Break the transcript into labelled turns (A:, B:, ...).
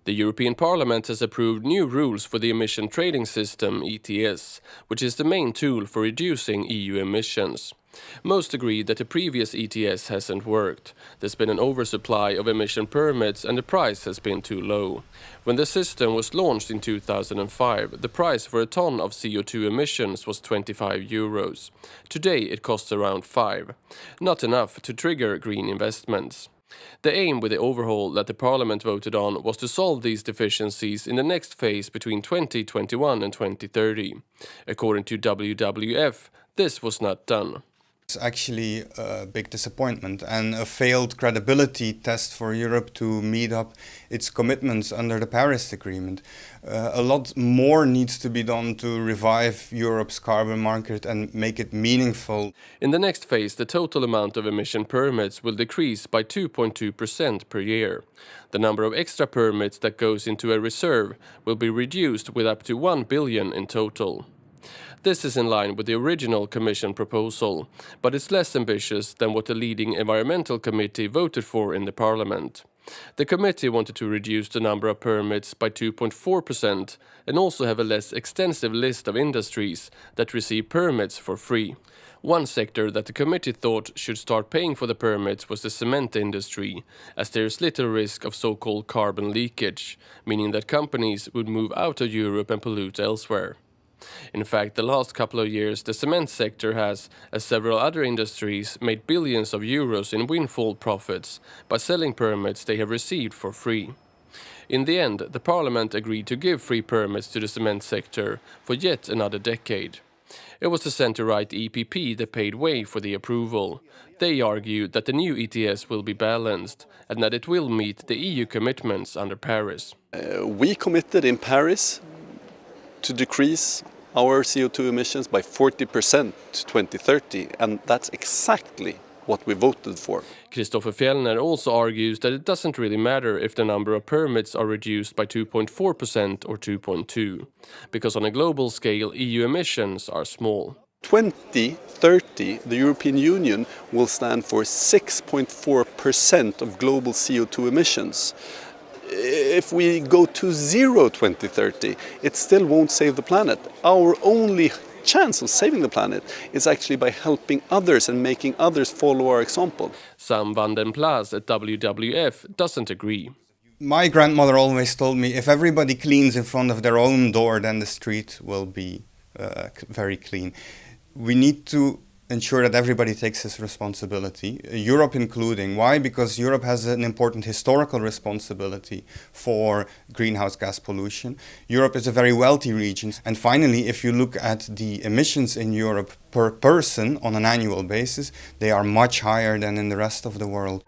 A: The European Parliament has approved new rules for the emission trading system, ETS, which is the main tool for reducing EU emissions. Most agree that the previous ETS hasn't worked. There's been an oversupply of emission permits and the price has been too low. When the system was launched in 2005, the price for a ton of CO2 emissions was 25 euros. Today it costs around 5. Not enough to trigger green investments. The aim with the overhaul that the Parliament voted on was to solve these deficiencies in the next phase between 2021 and 2030. According to WWF, this was not done.
B: It's actually a big disappointment and a failed credibility test for Europe to meet up its commitments under the Paris Agreement. A lot more needs to be done to revive Europe's carbon market and make it meaningful.
A: In the next phase, the total amount of emission permits will decrease by 2.2% per year. The number of extra permits that goes into a reserve will be reduced with up to 1 billion in total. This is in line with the original Commission proposal, but it's less ambitious than what the leading environmental committee voted for in the Parliament. The committee wanted to reduce the number of permits by 2.4% and also have a less extensive list of industries that receive permits for free. One sector that the committee thought should start paying for the permits was the cement industry, as there is little risk of so-called carbon leakage, meaning that companies would move out of Europe and pollute elsewhere. In fact, the last couple of years the cement sector has, as several other industries, made billions of euros in windfall profits by selling permits they have received for free. In the end, the Parliament agreed to give free permits to the cement sector for yet another decade. It was the centre-right EPP that paved way for the approval. They argued that the new ETS will be balanced and that it will meet the EU commitments under Paris.
C: We committed in Paris to decrease our CO2 emissions by 40% to 2030, and that's exactly what we voted for.
A: Christofer Fjellner also argues that it doesn't really matter if the number of permits are reduced by 2.4% or 2.2%, because on a global scale EU emissions are small.
C: 2030, the European Union will stand for 6.4% of global CO2 emissions. If we go to zero 2030, it still won't save the planet. Our only chance of saving the planet is actually by helping others and making others follow our example.
A: Sam van den Plas at WWF doesn't agree.
B: My grandmother always told me, if everybody cleans in front of their own door, then the street will be very clean. We need to ensure that everybody takes his responsibility, Europe including. Why? Because Europe has an important historical responsibility for greenhouse gas pollution. Europe is a very wealthy region. And finally, if you look at the emissions in Europe per person on an annual basis, they are much higher than in the rest of the world.